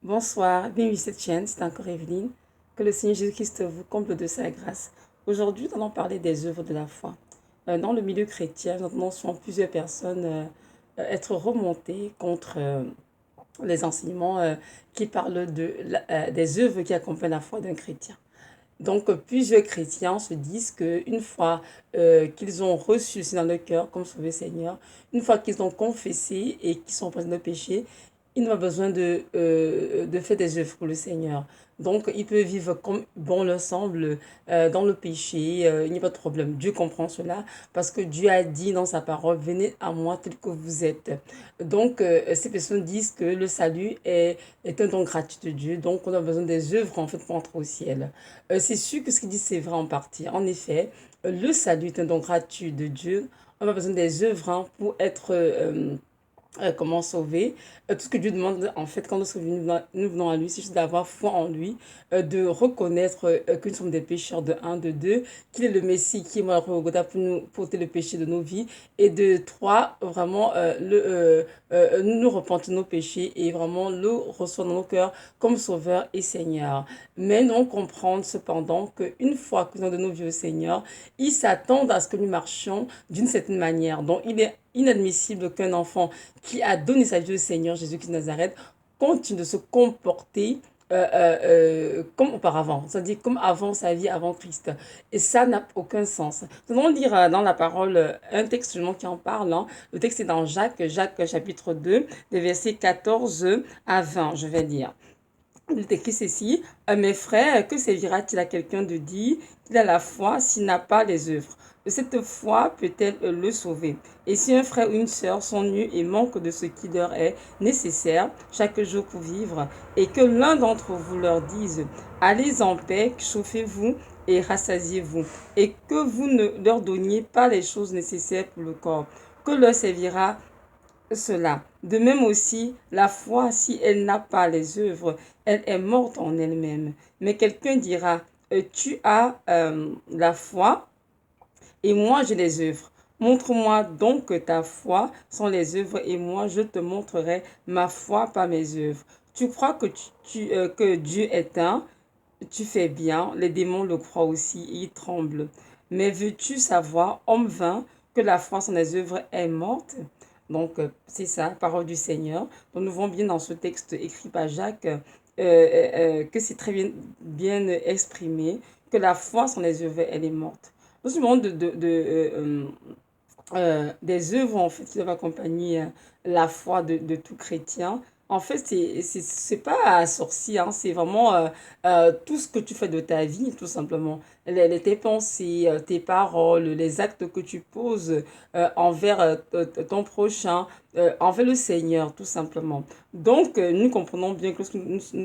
Bonsoir, bienvenue sur cette chaîne, c'est encore Evelyne. Que le Seigneur Jésus-Christ vous comble de sa grâce. Aujourd'hui, nous allons parler des œuvres de la foi. Dans le milieu chrétien, nous entendons souvent plusieurs personnes être remontées contre les enseignements qui parlent des œuvres qui accompagnent la foi d'un chrétien. Donc, plusieurs chrétiens se disent qu'une fois qu'ils ont reçu le Seigneur dans leur cœur comme Sauveur Seigneur, une fois qu'ils ont confessé et qu'ils sont présents de péché, ils n'ont pas besoin de faire des œuvres pour le Seigneur. Donc, ils peuvent vivre comme bon leur semble dans le péché. Il n'y a pas de problème. Dieu comprend cela parce que Dieu a dit dans sa parole, venez à moi tel que vous êtes. Donc, ces personnes disent que le salut est un don gratuit de Dieu. Donc, on a besoin des œuvres en fait pour entrer au ciel. C'est sûr que ce qu'il dit, c'est vrai en partie. En effet, le salut est un don gratuit de Dieu. On a besoin des œuvres pour être comment sauver. Tout ce que Dieu demande, en fait, quand nous venons à lui, c'est juste d'avoir foi en lui, de reconnaître que nous sommes des pécheurs de un, de deux, qu'il est le Messie qui est mort au Golgotha pour nous porter le péché de nos vies, et de trois, vraiment, nous repentir de nos péchés et vraiment le recevoir dans nos cœurs comme Sauveur et Seigneur. Mais nous comprenons cependant qu'une fois que nous avons de nos vies au Seigneur, il s'attend à ce que nous marchions d'une certaine manière. Donc, il est inadmissible qu'un enfant qui a donné sa vie au Seigneur Jésus-Christ de Nazareth continue de se comporter comme auparavant, c'est-à-dire comme avant sa vie, avant Christ. Et ça n'a aucun sens. Nous allons lire dans la parole un texte seulement qui en parle. Hein. Le texte est dans Jacques chapitre 2, des versets 14 à 20, je vais lire. Il est écrit ceci, mes frères, que servira-t-il à quelqu'un de dire qu'il a la foi s'il n'a pas les œuvres? Cette foi peut-elle le sauver? Et si un frère ou une sœur sont nus et manquent de ce qui leur est nécessaire chaque jour pour vivre, et que l'un d'entre vous leur dise, allez en paix, chauffez-vous et rassasiez-vous, et que vous ne leur donniez pas les choses nécessaires pour le corps, que leur servira cela. De même aussi, la foi, si elle n'a pas les œuvres, elle est morte en elle-même. Mais quelqu'un dira, tu as la foi et moi j'ai les œuvres. Montre-moi donc ta foi sans les œuvres et moi je te montrerai ma foi par mes œuvres. Tu crois que Dieu est un, tu fais bien, les démons le croient aussi et ils tremblent. Mais veux-tu savoir, homme vain, que la foi sans les œuvres est morte? Donc, c'est ça, parole du Seigneur. Donc, nous voyons bien dans ce texte écrit par Jacques que c'est très bien exprimé, que la foi sans les œuvres, elle est morte. Nous sommes des œuvres en fait qui doivent accompagner la foi de tout chrétien. En fait, c'est pas sorcier, hein, c'est vraiment tout ce que tu fais de ta vie, tout simplement. Tes pensées, tes paroles, les actes que tu poses envers ton prochain, envers le Seigneur, tout simplement. Donc, nous comprenons bien que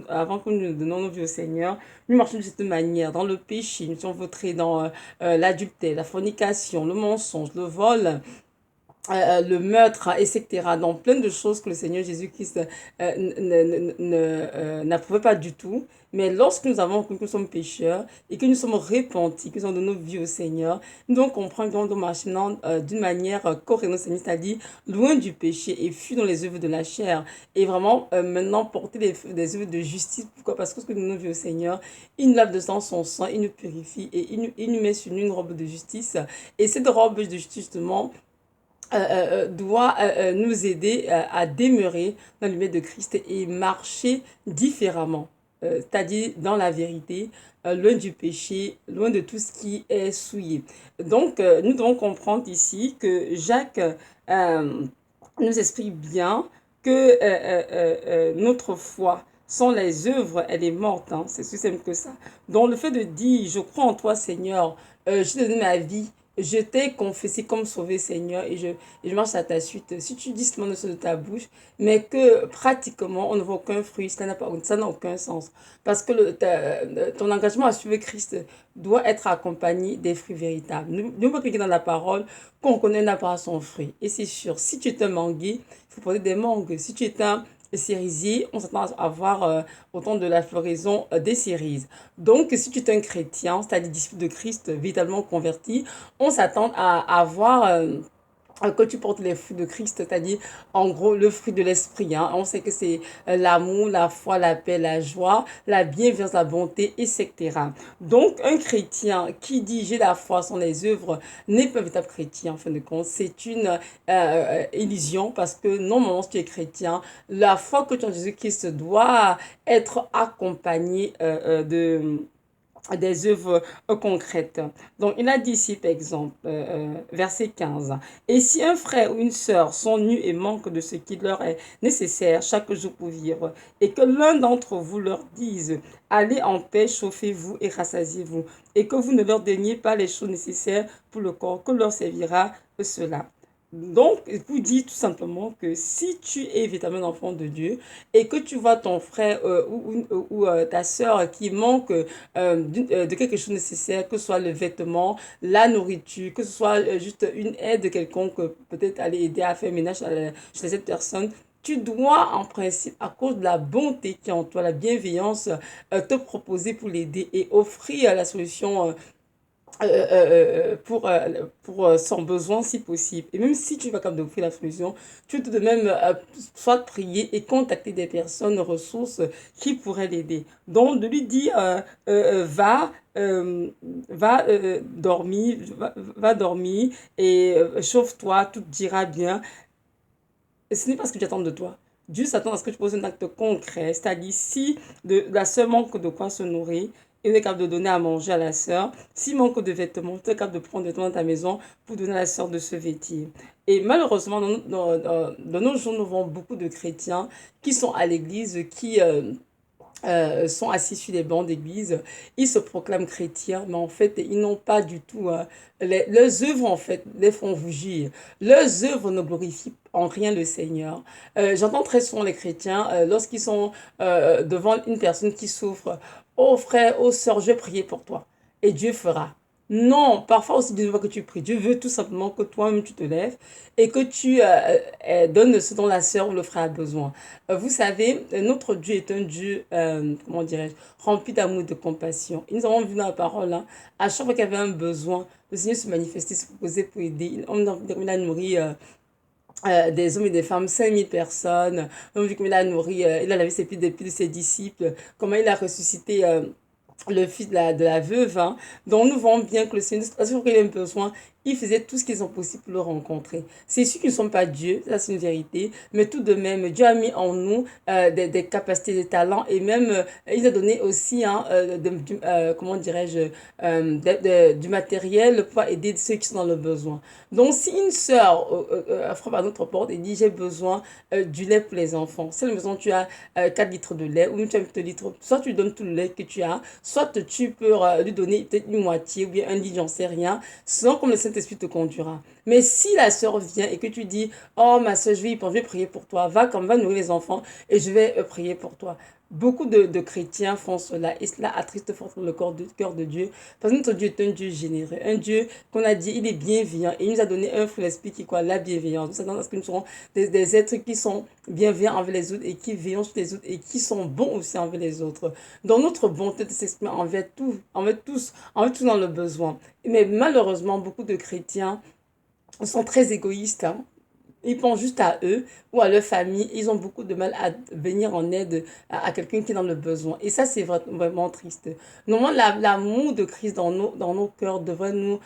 avant que nous donnons nos vies au Seigneur, nous marchons de cette manière, dans le péché, nous sommes vautrés dans l'adultère, la fornication, le mensonge, le vol, le meurtre, etc. Donc, plein de choses que le Seigneur Jésus-Christ n'approuvait pas du tout. Mais lorsque nous avons que nous sommes pécheurs et que nous sommes repentis, que nous avons donné nos vies au Seigneur, nous devons comprendre que nous devons marcher d'une manière correcte, c'est-à-dire loin du péché et fuir dans les œuvres de la chair. Et vraiment, maintenant, porter des œuvres de justice. Pourquoi? Parce que lorsque nous donnons nos vies au Seigneur, il nous lave de sang son sang, il nous purifie et il nous met sur nous une robe de justice. Et cette robe de justice, justement, doit nous aider à demeurer dans le lumière de Christ et marcher différemment, c'est-à-dire dans la vérité, loin du péché, loin de tout ce qui est souillé. Donc, nous devons comprendre ici que Jacques nous explique bien que notre foi, sans les œuvres, elle est morte. Hein, c'est aussi simple que ça. Donc, le fait de dire, je crois en toi, Seigneur, je te donne ma vie, je t'ai confessé comme sauvé Seigneur et je marche à ta suite. Si tu dis seulement de ta bouche, mais que pratiquement on ne voit aucun fruit, ça n'a aucun sens. Parce que ton engagement à suivre Christ doit être accompagné des fruits véritables. Nous voyons dans la parole qu'on connaît n'a pas son fruit. Et c'est sûr, si tu es un manguier, il faut porter des mangues. Si tu es un cerisier, on s'attend à avoir autant de la floraison des cerises. Donc, si tu es un chrétien, c'est-à-dire disciple de Christ, véritablement converti, on s'attend à avoir que tu portes les fruits de Christ, c'est-à-dire en gros le fruit de l'esprit. Hein. On sait que c'est l'amour, la foi, la paix, la joie, la bienveillance, la bonté, etc. Donc un chrétien qui dit j'ai la foi sans les œuvres n'est pas un véritable chrétien en fin de compte. C'est une illusion parce que normalement si tu es chrétien, la foi que tu as en Jésus-Christ doit être accompagnée de des œuvres concrètes. Donc, il a dit ici, par exemple, verset 15, et si un frère ou une sœur sont nus et manquent de ce qui leur est nécessaire chaque jour pour vivre, et que l'un d'entre vous leur dise, allez en paix, chauffez-vous et rassasiez-vous, et que vous ne leur donniez pas les choses nécessaires pour le corps, que leur servira cela. Donc, il vous dit tout simplement que si tu es véritablement un enfant de Dieu et que tu vois ton frère ou ta sœur qui manque de quelque chose de nécessaire, que ce soit le vêtement, la nourriture, que ce soit juste une aide quelconque, peut-être aller aider à faire ménage chez cette personne, tu dois en principe, à cause de la bonté qui est en toi, la bienveillance, te proposer pour l'aider et offrir la solution pour son besoin si possible. Et même si tu vas capable d'offrir la solution, tu dois de même soit prier et contacter des personnes ressources qui pourraient l'aider. Donc de lui dire va dormir, va dormir et chauffe-toi, tout ira bien. Ce n'est pas ce que j'attends de toi. Dieu s'attend à ce que tu poses un acte concret, c'est-à-dire si la sœur manque de quoi se nourrir, il est capable de donner à manger à la sœur. S'il manque de vêtements, tu es capable de prendre des vêtements dans ta maison pour donner à la sœur de se vêtir. Et malheureusement, dans nos jours, nous voyons beaucoup de chrétiens qui sont à l'église, qui sont assis sur les bancs d'église, ils se proclament chrétiens, mais en fait, ils n'ont pas du tout... leurs œuvres, en fait, les font rougir. Leurs œuvres ne glorifient en rien le Seigneur. J'entends très souvent les chrétiens, lorsqu'ils sont devant une personne qui souffre, oh frère, oh sœur, je vais prier pour toi. Et Dieu fera. Non, parfois aussi Dieu veut que tu pries. Dieu veut tout simplement que toi-même tu te lèves et que tu donnes ce dont la sœur ou le frère a besoin. Vous savez, notre Dieu est un Dieu, comment dirais-je, rempli d'amour et de compassion. Et nous avons vu dans la parole, hein, à chaque fois qu'il y avait un besoin, le Seigneur se manifestait, se proposait pour aider. On a nourri des hommes et des femmes, 5000 personnes. On a vu comment il a nourri, il a lavé ses pieds depuis de ses disciples, comment il a ressuscité le fils de la veuve, hein, dont nous voyons bien que le Seigneur, à chaque fois qu'il a besoin, il faisait tout ce qu'ils ont possible pour le rencontrer. C'est sûr qu'ils ne sont pas Dieu, ça c'est une vérité, mais tout de même, Dieu a mis en nous des capacités, des talents, et même, il a donné aussi, hein, comment dirais-je, du matériel pour aider ceux qui sont dans le besoin. Donc, si une sœur frappe à notre porte et dit, j'ai besoin du lait pour les enfants, si à la maison tu as 4 litres de lait, ou tu as 8 litres, soit tu donnes tout le lait que tu as, soit tu peux lui donner peut-être une moitié ou bien un litre, j'en sais rien, selon comme le Saint-Esprit te conduira. Mais si la sœur vient et que tu dis, oh ma sœur, je vais y penser, je vais prier pour toi, va comme va nourrir les enfants et je vais prier pour toi. Beaucoup de chrétiens font cela et cela attriste fortement le cœur de Dieu parce que notre Dieu est un Dieu généreux, un Dieu qu'on a dit, il est bienveillant et il nous a donné un fruit d'esprit qui est quoi? La bienveillance. Nous savons que nous serons des êtres qui sont bienveillants envers les autres et qui veillent sur les autres et qui sont bons aussi envers les autres. Donc notre bonté de s'exprimer envers tous dans le besoin. Mais malheureusement, beaucoup de chrétiens sont très égoïstes, hein. Ils pensent juste à eux ou à leur famille. Ils ont beaucoup de mal à venir en aide à quelqu'un qui est dans le besoin. Et ça, c'est vraiment triste. Normalement, l'amour de Christ dans nos cœurs devrait nous,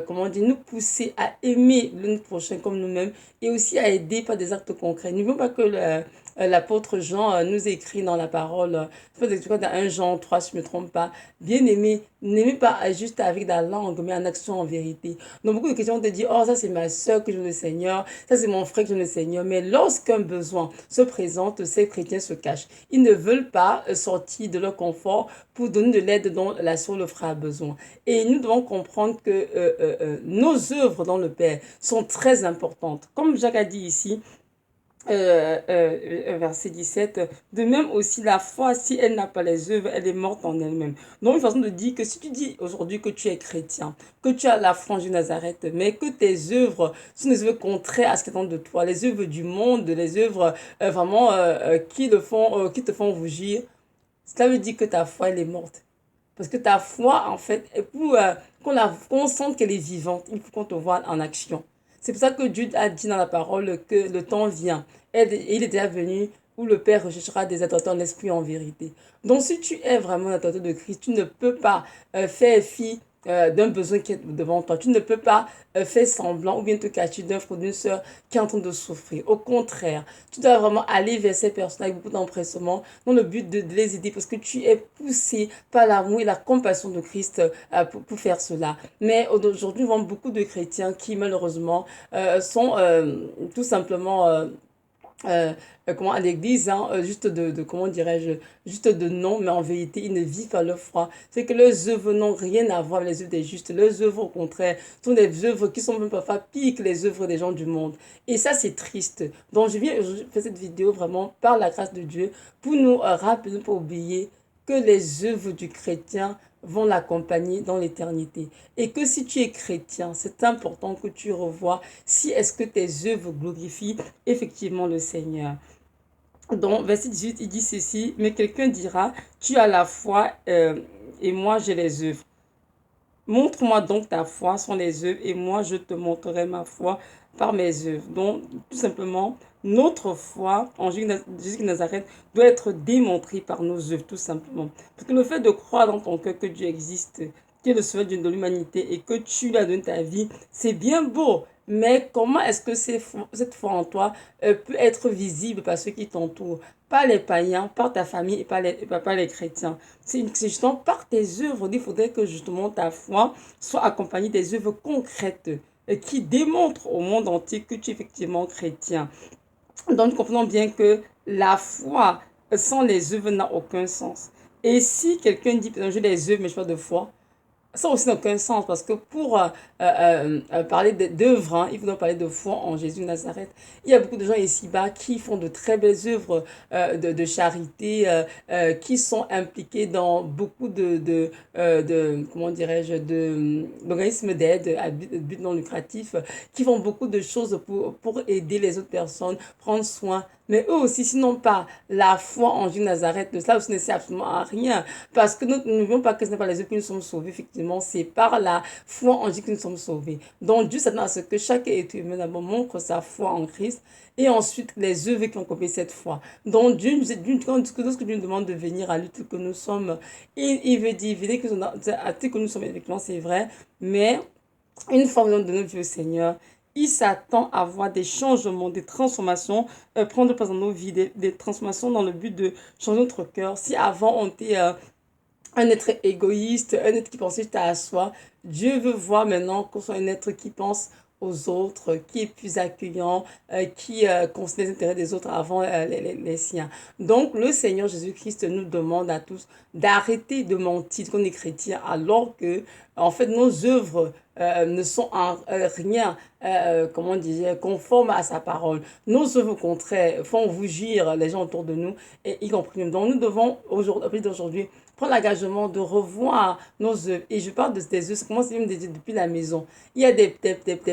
comment dire, nous pousser à aimer notre prochain comme nous-mêmes et aussi à aider par des actes concrets. N'oublions pas que l'apôtre Jean nous écrit dans la parole, dans 1 Jean 3, si je ne me trompe pas, bien aimé, n'aimez pas juste avec la langue, mais en action en vérité. Donc beaucoup de questions te disent, oh ça c'est ma soeur que je veux le Seigneur, ça c'est mon frère que je veux le Seigneur, mais lorsqu'un besoin se présente, ces chrétiens se cachent. Ils ne veulent pas sortir de leur confort pour donner de l'aide dont la soeur le frère a besoin. Et nous devons comprendre que nos œuvres dans le Père sont très importantes. Comme Jacques a dit ici, verset 17, de même aussi la foi, si elle n'a pas les œuvres, elle est morte en elle-même. Donc une façon de dire que si tu dis aujourd'hui que tu es chrétien, que tu as la frange de Nazareth, mais que tes œuvres sont des œuvres contraires à ce qui attend de toi, les œuvres du monde, les œuvres vraiment qui te font rougir, cela veut dire que ta foi, elle est morte. Parce que ta foi, en fait, pour qu'on sente qu'elle est vivante, il faut qu'on te voit en action. C'est pour ça que Dieu a dit dans la parole que le temps vient. Et il est déjà venu où le Père recherchera des adorateurs en l'esprit en vérité. Donc si tu es vraiment un adorateur de Christ, tu ne peux pas faire fi d'un besoin qui est devant toi. Tu ne peux pas faire semblant ou bien te cacher d'un frère ou d'une soeur qui est en train de souffrir. Au contraire, tu dois vraiment aller vers ces personnes avec beaucoup d'empressement dans le but de les aider parce que tu es poussé par l'amour et la compassion de Christ pour faire cela. Mais aujourd'hui, nous voyons beaucoup de chrétiens qui malheureusement sont tout simplement comment à l'église, hein, juste comment dirais-je, juste de nom, mais en vérité, ils ne vivent pas leur foi. C'est que leurs œuvres n'ont rien à voir avec les œuvres des justes. Leurs œuvres, au contraire, sont des œuvres qui sont même parfois pires que les œuvres des gens du monde. Et ça, c'est triste. Donc, je viens aujourd'hui faire cette vidéo vraiment par la grâce de Dieu pour nous rappeler, pour oublier que les œuvres du chrétien vont l'accompagner dans l'éternité. Et que si tu es chrétien, c'est important que tu revoies si est-ce que tes œuvres glorifient effectivement le Seigneur. Donc, verset 18, il dit ceci, mais quelqu'un dira, tu as la foi et moi j'ai les œuvres. Montre-moi donc ta foi sans les œuvres et moi je te montrerai ma foi par mes œuvres. Donc, tout simplement, notre foi en Jésus de Nazareth doit être démontrée par nos œuvres, tout simplement. Parce que le fait de croire dans ton cœur que Dieu existe, qui est le sauveur de l'humanité et que tu lui as donné ta vie, c'est bien beau. Mais comment est-ce que cette foi en toi peut être visible par ceux qui t'entourent? Pas les païens, par ta famille et pas les chrétiens. C'est justement par tes œuvres. Il faudrait que justement ta foi soit accompagnée des œuvres concrètes qui démontrent au monde entier que tu es effectivement chrétien. Donc, nous comprenons bien que la foi sans les œuvres n'a aucun sens. Et si quelqu'un dit, j'ai les œuvres, mais je n'ai pas de foi, ça aussi n'a aucun sens parce que pour parler d'œuvres, hein, il faut donc parler de foi en Jésus de Nazareth. Il y a beaucoup de gens ici-bas qui font de très belles œuvres de charité, qui sont impliqués dans beaucoup comment dirais-je, d'organismes d'aide à but non lucratif, qui font beaucoup de choses pour aider les autres personnes, prendre soin. Mais eux aussi, s'ils n'ont pas la foi en Jésus de Nazareth, de cela aussi ne sert absolument à rien. Parce que nous ne voulons pas que ce n'est pas les œuvres que nous sommes sauvés, effectivement. C'est par la foi en Jésus que nous sommes sauvés. Donc Dieu s'attend à ce que chaque être humain d'abord montre sa foi en Christ et ensuite les œuvres qui ont copié cette foi. Donc Dieu nous dit que lorsque Dieu nous demande de venir à lui tel que nous sommes, il veut dire, tel que nous sommes, effectivement, c'est vrai, mais une fois que nous donnons vie au Seigneur, il s'attend à voir des changements, des transformations, prendre place dans nos vies, des transformations dans le but de changer notre cœur. Si avant on était un être égoïste, un être qui pensait juste à soi, Dieu veut voir maintenant qu'on soit un être qui pense aux autres, qui est plus accueillant, qui considère les intérêts des autres avant les siens. Donc, le Seigneur Jésus-Christ nous demande à tous d'arrêter de mentir qu'on est chrétien alors que, en fait, nos œuvres ne sont en rien, comment dire, conformes à sa parole. Nos œuvres, au contraire, font rougir les gens autour de nous, et y compris nous. Donc, nous devons, aujourd'hui, prendre l'engagement de revoir nos œuvres. Et je parle des œuvres, ça commence même depuis la maison. Il y a des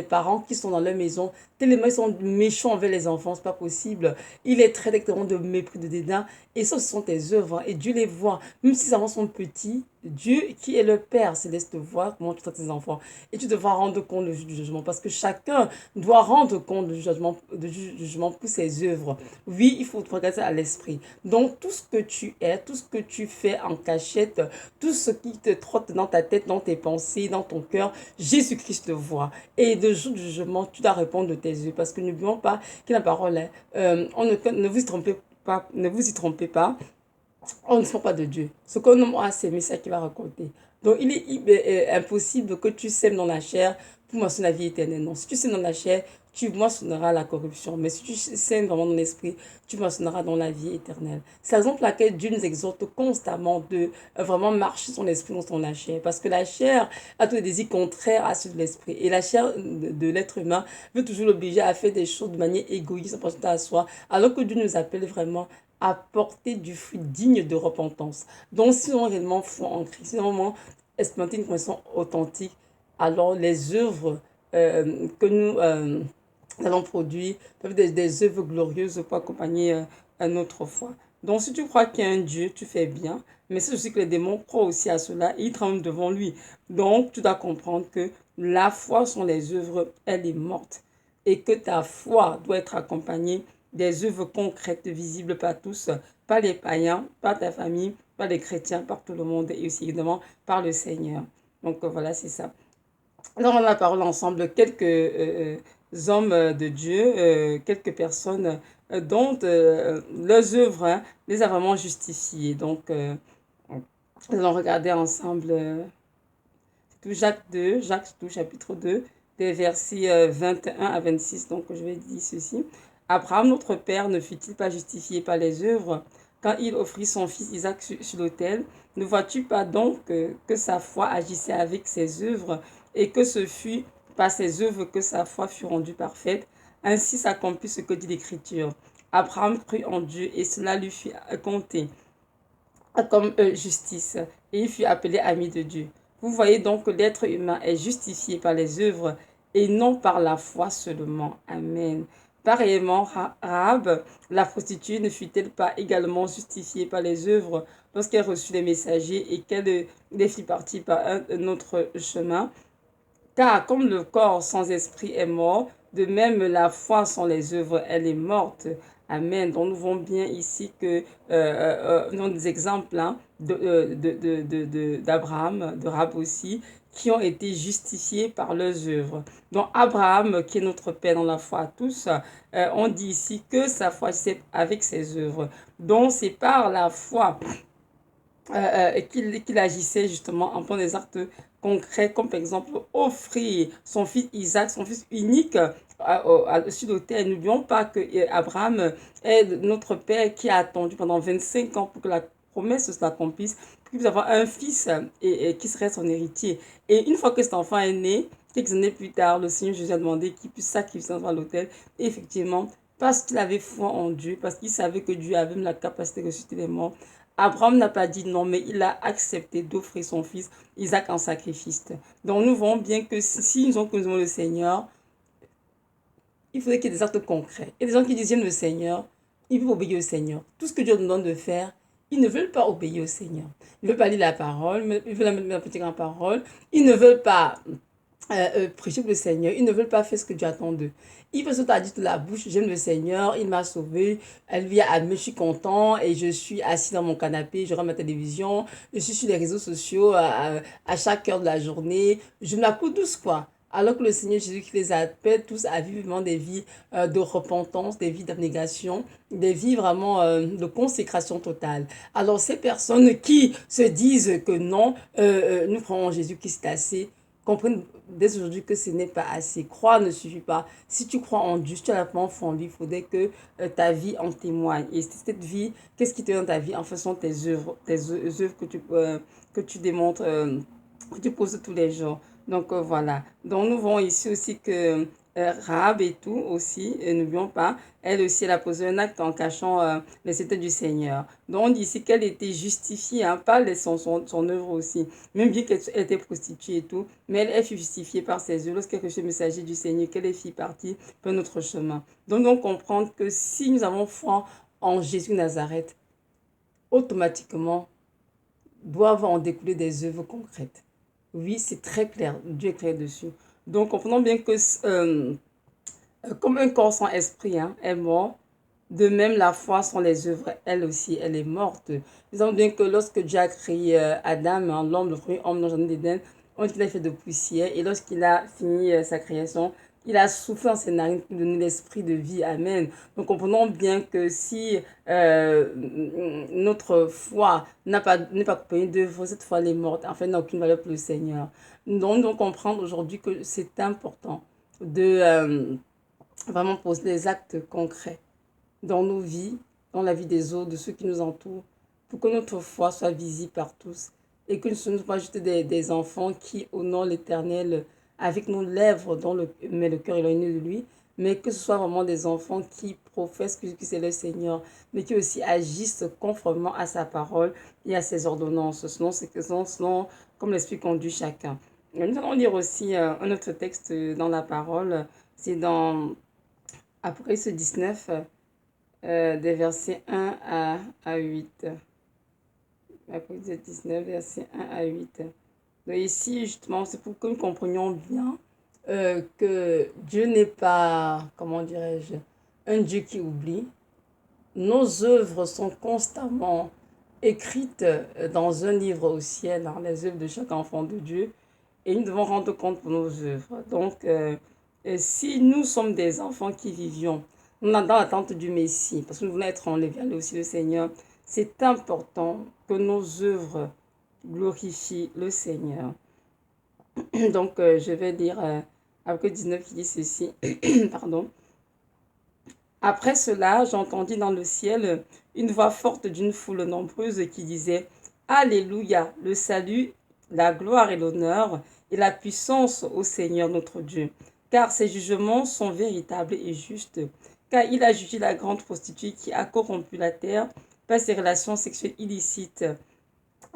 parents qui sont dans leur maison, tellement ils sont méchants envers les enfants, c'est pas possible. Il est très directement de mépris, de dédain. Et ça, ce sont tes œuvres. Et Dieu les voit. Même si les enfants sont petits, Dieu, qui est le Père céleste, voit comment tu traites tes enfants. Et tu devras rendre compte du jugement. Parce que chacun doit rendre compte du jugement pour ses œuvres. Oui, il faut regarder à l'esprit. Donc, tout ce que tu es, tout ce que tu fais en cachette, tout ce qui te trotte dans ta tête, dans tes pensées, dans ton cœur, Jésus-Christ te voit. Et de jour du jugement, tu dois répondre de tes yeux. Parce que n'oublions pas que la parole est, ne vous y trompez pas, ne vous y trompez pas, on ne sort pas de Dieu. Ce qu'on homme a sémé, c'est ça qu'il va raconter. Donc, il est impossible que tu sèmes dans la chair pour moissonner la vie éternelle. Non, si tu sèmes dans la chair, tu moissonneras la corruption. Mais si tu sèmes vraiment dans l'esprit, tu moissonneras dans la vie éternelle. C'est la raison pour laquelle Dieu nous exhorte constamment de vraiment marcher sur l'esprit, non sur la chair. Parce que la chair a tous les désirs contraires à ceux de l'esprit. Et la chair de l'être humain veut toujours l'obliger à faire des choses de manière égoïste, en pensant à soi. Alors que Dieu nous appelle vraiment à porter du fruit digne de repentance. Donc, si on réellement foi en Christ, si on vraiment expérimenter une connaissance authentique, alors les œuvres que nous allons produire peuvent être des œuvres glorieuses pour accompagner notre foi. Donc, si tu crois qu'il y a un Dieu, tu fais bien. Mais c'est aussi que les démons croient aussi à cela et ils tremblent devant lui. Donc, tu dois comprendre que la foi sans les œuvres, elle est morte. et que ta foi doit être accompagnée des œuvres concrètes visibles par tous, par les païens, par ta famille, par les chrétiens, par tout le monde et aussi évidemment par le Seigneur. Donc voilà, c'est ça. Alors on a la parole ensemble quelques hommes de Dieu, quelques personnes dont leurs œuvres les a vraiment justifiées. Donc nous allons regarder ensemble tout Jacques tout chapitre 2, des versets 21 à 26. Donc je vais dire ceci. Abraham, notre père, ne fut-il pas justifié par les œuvres quand il offrit son fils Isaac sur l'autel? Ne vois-tu pas donc que sa foi agissait avec ses œuvres et que ce fut par ses œuvres que sa foi fut rendue parfaite? Ainsi s'accomplit ce que dit l'Écriture. Abraham crut en Dieu et cela lui fut compté comme justice et il fut appelé ami de Dieu. Vous voyez donc que l'être humain est justifié par les œuvres et non par la foi seulement. Amen. Pareillement, Rahab, la prostituée, ne fut-elle pas également justifiée par les œuvres lorsqu'elle reçut les messagers et qu'elle les fit partir par un autre chemin? Car comme le corps sans esprit est mort, de même la foi sans les œuvres, elle est morte. Amen. Donc nous voyons bien ici que nous avons des exemples hein, d'Abraham, de Rab aussi, qui ont été justifiés par leurs œuvres. Donc Abraham, qui est notre Père dans la foi à tous, on dit ici que sa foi c'est avec ses œuvres. Donc c'est par la foi qu'il agissait justement en faisant des actes concrets, comme par exemple offrir son fils Isaac, son fils unique, sur l'autel. N'oublions pas que Abraham est notre père qui a attendu pendant 25 ans pour que la promesse s'accomplisse, pour qu'il puisse avoir un fils et qui serait son héritier. Et une fois que cet enfant est né, quelques années plus tard, le Seigneur Jésus a demandé qu'il puisse sacrifier son enfant à l'autel. Et effectivement, parce qu'il avait foi en Dieu, parce qu'il savait que Dieu avait la capacité de ressusciter les morts, Abraham n'a pas dit non, mais il a accepté d'offrir son fils Isaac en sacrifice. Donc nous voyons bien que si nous connaissons le Seigneur, il faudrait qu'il y ait des actes concrets. Et des gens qui disent j'aime le Seigneur, ils veulent obéir au Seigneur. Tout ce que Dieu nous demande de faire, ils ne veulent pas obéir au Seigneur. Ils ne veulent pas lire la parole, ils veulent la petite en parole. Ils ne veulent pas prêcher pour le Seigneur. Ils ne veulent pas faire ce que Dieu attend d'eux. Ils veulent surtout dire de la bouche, j'aime le Seigneur, il m'a sauvé, elle vient à me, je suis content et je suis assis dans mon canapé, je regarde ma télévision, je suis sur les réseaux sociaux à chaque heure de la journée, je me la coule douce quoi. Alors que le Seigneur Jésus qui les appelle tous à vivre vraiment des vies de repentance, des vies d'abnégation, des vies vraiment de consécration totale. Alors ces personnes qui se disent que non, nous croyons en Jésus qui c'est assez, comprennent dès aujourd'hui que ce n'est pas assez. Croire ne suffit pas. Si tu crois en Dieu, si tu as la foi en lui, il faudrait que ta vie en témoigne. Et cette vie, qu'est-ce qui te donne ta vie? En faisant tes œuvres que tu démontres, que tu poses tous les jours. Donc voilà. Donc nous voyons ici aussi que Rahab et tout aussi, n'oublions pas, elle aussi, elle a posé un acte en cachant les états du Seigneur. Donc on dit ici qu'elle était justifiée, hein, par son œuvre aussi. Même bien qu'elle était prostituée et tout, mais elle fut justifiée par ses œuvres lorsqu'elle reçut le messager du Seigneur, qu'elle est fit partie pour notre chemin. Donc on comprend que si nous avons foi en Jésus de Nazareth, automatiquement, doivent en découler des œuvres concrètes. Oui, c'est très clair, Dieu est clair dessus. Donc comprenons bien que comme un corps sans esprit hein, est mort, de même la foi sans les œuvres, elle aussi, elle est morte. Nous savons bien que lorsque Dieu a créé Adam, hein, l'homme, le premier homme dans le jardin d'Éden, on dit qu'il a fait de poussière. Et lorsqu'il a fini sa création, il a soufflé dans ses narines pour donner l'esprit de vie. Amen. Donc comprenons bien que si notre foi n'est pas accompagnée d'œuvres, cette foi elle est morte. En fait, n'a aucune valeur pour le Seigneur. Nous devons comprendre aujourd'hui que c'est important de vraiment poser des actes concrets dans nos vies, dans la vie des autres, de ceux qui nous entourent, pour que notre foi soit visible par tous et que nous ne soyons pas juste des enfants qui honorent l'Éternel avec nos lèvres, mais le cœur éloigné de lui, mais que ce soit vraiment des enfants qui professent que c'est le Seigneur, mais qui aussi agissent conformément à sa parole et à ses ordonnances, selon comme l'Esprit conduit chacun. Nous allons lire aussi un autre texte dans la parole, c'est dans Apocalypse 19, des versets 1 à 8. Apocalypse 19, versets 1 à 8. Donc ici, justement, c'est pour que nous comprenions bien que Dieu n'est pas, comment dirais-je, un Dieu qui oublie. Nos œuvres sont constamment écrites dans un livre au ciel, hein, les œuvres de chaque enfant de Dieu, et nous devons rendre compte pour nos œuvres. Donc, si nous sommes des enfants qui vivions dans l'attente du Messie, parce que nous voulons être enlevés vers aussi le Seigneur, c'est important que nos œuvres glorifient le Seigneur. Donc, je vais lire Apocalypse 19 qui dit ceci. Pardon. Après cela, j'entendis dans le ciel une voix forte d'une foule nombreuse qui disait Alléluia, le salut, la gloire et l'honneur et la puissance au Seigneur notre Dieu, car ses jugements sont véritables et justes, car il a jugé la grande prostituée qui a corrompu la terre par ses relations sexuelles illicites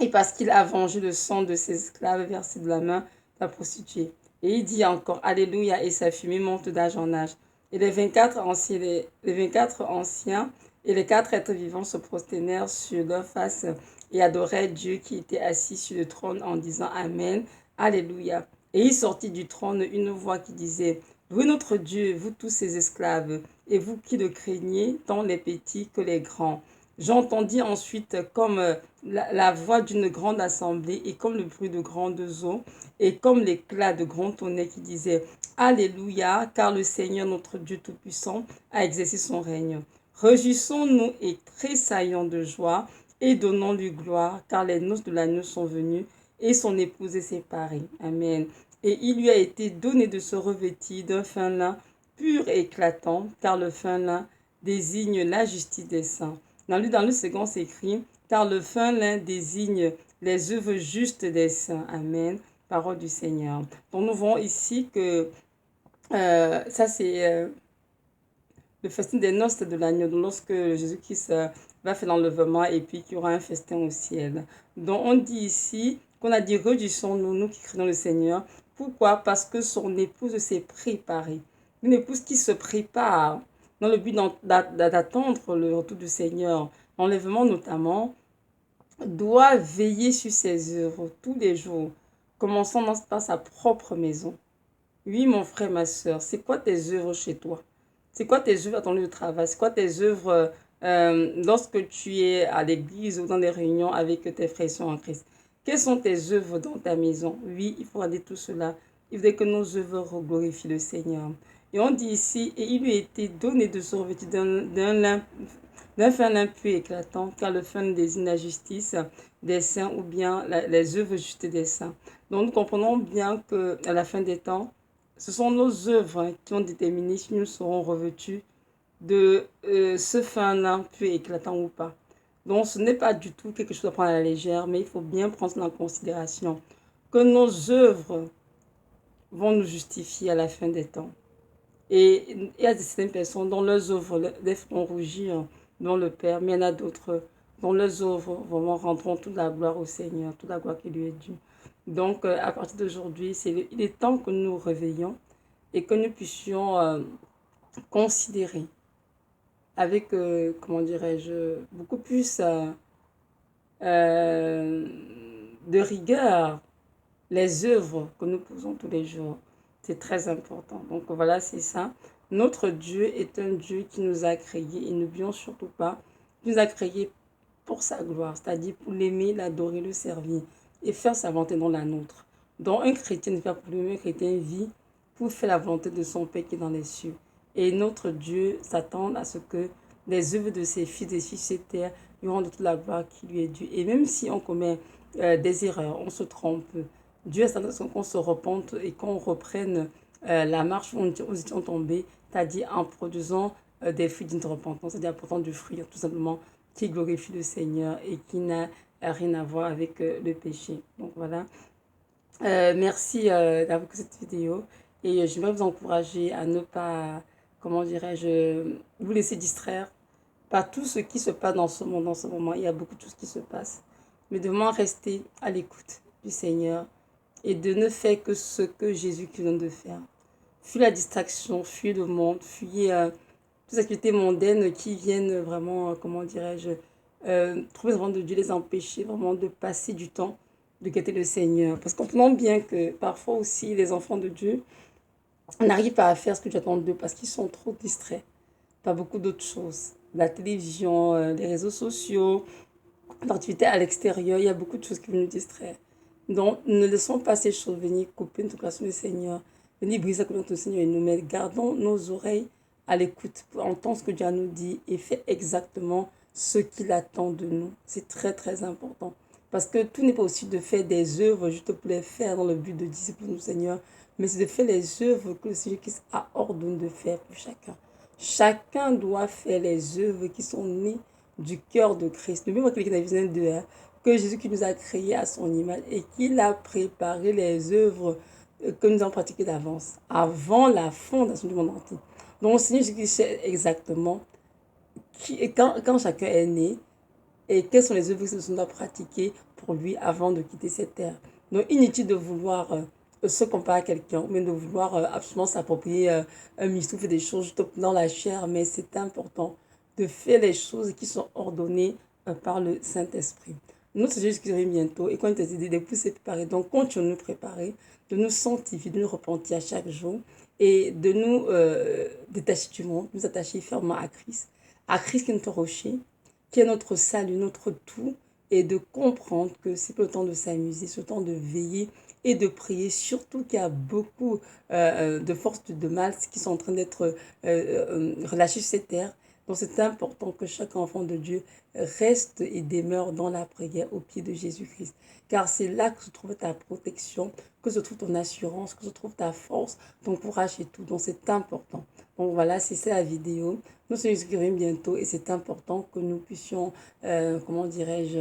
et parce qu'il a vengé le sang de ses esclaves versé de la main de la prostituée. Et il dit encore Alléluia, et sa fumée monte d'âge en âge. Et les 24 anciens et les 4 êtres vivants se prosternèrent sur leur face et adoraient Dieu qui était assis sur le trône en disant Amen, Alléluia. Et il sortit du trône une voix qui disait Louez notre Dieu, vous tous ses esclaves, et vous qui le craignez, tant les petits que les grands. J'entendis ensuite comme la voix d'une grande assemblée et comme le bruit de grandes eaux et comme l'éclat de grands tonnerres qui disait Alléluia, car le Seigneur notre Dieu Tout-Puissant a exercé son règne. Réjouissons-nous et tressaillons de joie et donnons-lui gloire, car les noces de l'agneau sont venues et son épouse est séparée. Amen. Et il lui a été donné de se revêtir d'un fin lin pur et éclatant, car le fin lin désigne la justice des saints. Dans le second, c'est écrit, car le fin lin désigne les œuvres justes des saints. Amen. Parole du Seigneur. Donc nous voyons ici que ça c'est le festin des noces de l'agneau. Donc lorsque Jésus-Christ va faire l'enlèvement et puis qu'il y aura un festin au ciel. Donc on dit ici qu'on a dit réjouissons-nous, nous qui craignons le Seigneur. Pourquoi? Parce que son épouse s'est préparée. Une épouse qui se prépare dans le but d'attendre le retour du Seigneur. L'enlèvement notamment doit veiller sur ses œuvres tous les jours, commençant par sa propre maison. Oui, mon frère, ma soeur, c'est quoi tes œuvres chez toi? C'est quoi tes œuvres à ton lieu de travail? C'est quoi tes œuvres lorsque tu es à l'église ou dans des réunions avec tes frères et sœurs en Christ? Quelles sont tes œuvres dans ta maison? Oui, il faut regarder tout cela. Il faudrait que nos œuvres glorifient le Seigneur. Et on dit ici, et il lui a été donné de se revêtir d'un fin lin pur éclatant, car le fin désigne la justice des saints ou bien les œuvres justes des saints. Donc nous comprenons bien qu'à la fin des temps, ce sont nos œuvres qui ont déterminé si nous serons revêtus de ce fin lin pur éclatant ou pas. Donc ce n'est pas du tout quelque chose à prendre à la légère, mais il faut bien prendre en considération que nos œuvres vont nous justifier à la fin des temps. Et il y a certaines personnes dont leurs œuvres les feront rougir devant le Père, mais il y en a d'autres dont leurs œuvres vraiment rendront toute la gloire au Seigneur, toute la gloire qui lui est due. Donc, à partir d'aujourd'hui, il est temps que nous nous réveillons et que nous puissions considérer avec, comment dirais-je, beaucoup plus de rigueur les œuvres que nous posons tous les jours. C'est très important. Donc voilà, c'est ça. Notre Dieu est un Dieu qui nous a créés et n'oublions surtout pas qu'il nous a créés pour sa gloire, c'est-à-dire pour l'aimer, l'adorer, le servir et faire sa volonté dans la nôtre. Donc un chrétien ne fait pas pour lui, un chrétien vit pour faire la volonté de son Père qui est dans les cieux. Et notre Dieu s'attend à ce que les œuvres de ses fils et filles sur cette terre lui rendent toute la gloire qui lui est due. Et même si on commet des erreurs, on se trompe, Dieu s'attend à ce qu'on se repente et qu'on reprenne la marche où nous étions tombés, c'est-à-dire en produisant des fruits d'une repentance, c'est-à-dire en portant du fruit tout simplement qui glorifie le Seigneur et qui n'a rien à voir avec le péché. Donc voilà. Merci d'avoir écouté cette vidéo et j'aimerais vous encourager à ne pas, comment dirais-je, vous laisser distraire par tout ce qui se passe dans ce monde en ce moment. Il y a beaucoup de choses qui se passent. Mais de vraiment rester à l'écoute du Seigneur et de ne faire que ce que Jésus nous donne de faire. Fuis la distraction, fuis le monde, fuis toutes les activités mondaines qui viennent vraiment, comment dirais-je, trouver vraiment de Dieu, les empêcher vraiment de passer du temps, de guetter le Seigneur. Parce qu'on comprend bien que parfois aussi les enfants de Dieu n'arrivent pas à faire ce que tu attends d'eux parce qu'ils sont trop distraits par beaucoup d'autres choses. La télévision, les réseaux sociaux, l'activité à l'extérieur, il y a beaucoup de choses qui vont nous distraire. Donc, ne laissons pas ces choses venir couper notre relation du Seigneur, venir briser la communion du Seigneur et nous, mais gardons nos oreilles à l'écoute pour entendre ce que Dieu nous dit et faire exactement ce qu'il attend de nous. C'est très, très important. Parce que tout n'est pas aussi de faire des œuvres juste pour les faire dans le but de discipliner le Seigneur, mais c'est de faire les œuvres que le Seigneur Christ a ordonné de faire pour chacun. Chacun doit faire les œuvres qui sont nées du cœur de Christ. N'oubliez pas qu'il a besoin de que Jésus qui nous a créés à son image et qu'il a préparé les œuvres que nous avons pratiquées d'avance, avant la fondation du monde entier. Donc, le Seigneur Jésus sait exactement quand chacun est né et quelles sont les œuvres que nous doit pratiquer pour lui avant de quitter cette terre. Donc, inutile de vouloir se comparer à quelqu'un, mais de vouloir absolument s'approprier un ministère, faire des choses juste dans la chair, mais c'est important de faire les choses qui sont ordonnées par le Saint-Esprit. Nous, c'est juste qui revient bientôt, et quand il te dit de pousser préparer, donc continuons de nous préparer, de nous sanctifier, de nous repentir à chaque jour, et de nous détacher du monde, nous attacher fermement à Christ qui est notre rocher, qui est notre salut, notre tout, et de comprendre que c'est pas le temps de s'amuser, c'est le temps de veiller et de prier, surtout qu'il y a beaucoup de forces de mal qui sont en train d'être relâchées sur cette terre. Donc c'est important que chaque enfant de Dieu reste et demeure dans la prière au pied de Jésus-Christ. Car c'est là que se trouve ta protection, que se trouve ton assurance, que se trouve ta force, ton courage et tout. Donc c'est important. Donc voilà, c'est ça la vidéo. Nous sommes inscrits bientôt et c'est important que nous puissions, comment dirais-je,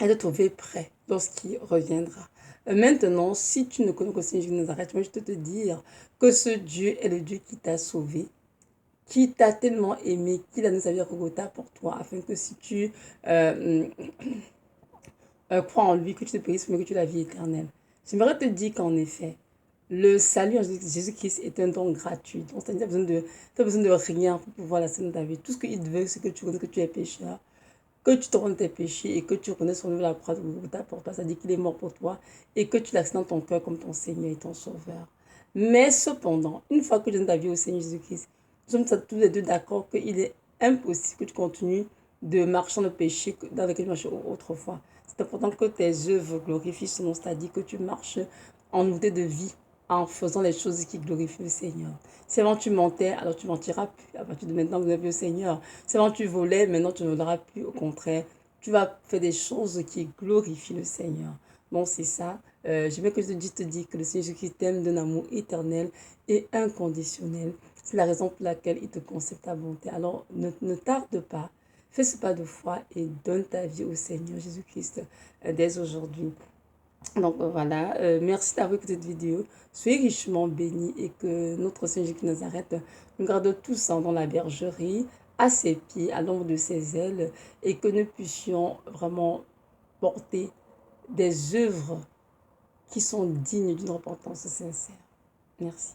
être trouvés prêts lorsqu'il reviendra. Maintenant, si tu ne connais pas le Seigneur Jésus de Nazareth, moi je te dire que ce Dieu est le Dieu qui t'a sauvé, qui t'a tellement aimé, qu'il a donné sa vie à Golgotha pour toi, afin que si tu crois en lui, que tu te périsses, mais que tu aies la vie éternelle. J'aimerais te dire qu'en effet, le salut en Jésus-Christ est un don gratuit. Donc, tu n'as besoin de rien pour pouvoir la scène de ta vie. Tout ce qu'il veut, c'est que tu connais que tu es pécheur, que tu te rends tes péchés et que tu reconnais son œuvre à la croix de Golgotha pour toi. C'est-à-dire qu'il est mort pour toi et que tu l'acceptes dans ton cœur comme ton Seigneur et ton Sauveur. Mais cependant, une fois que tu donnes ta vie au Seigneur Jésus-Christ, nous sommes tous les deux d'accord qu'il est impossible que tu continues de marcher dans le péché dans lequel tu marchais autrefois. C'est important que tes œuvres glorifient son nom, c'est-à-dire que tu marches en nouveauté de vie, en faisant les choses qui glorifient le Seigneur. Si avant tu mentais, alors tu mentiras plus. À partir de maintenant, vous avez le Seigneur. Si avant tu volais, maintenant tu ne voleras plus. Au contraire, tu vas faire des choses qui glorifient le Seigneur. Bon, c'est ça. J'aimerais que je te dise que le Seigneur Jésus t'aime d'un amour éternel et inconditionnel. C'est la raison pour laquelle il te concède ta bonté. Alors, ne tarde pas. Fais ce pas de foi et donne ta vie au Seigneur Jésus-Christ dès aujourd'hui. Donc voilà, merci d'avoir écouté cette vidéo. Soyez richement bénis et que notre Seigneur Jésus de Nazareth nous garde tous dans la bergerie, à ses pieds, à l'ombre de ses ailes, et que nous puissions vraiment porter des œuvres qui sont dignes d'une repentance sincère. Merci.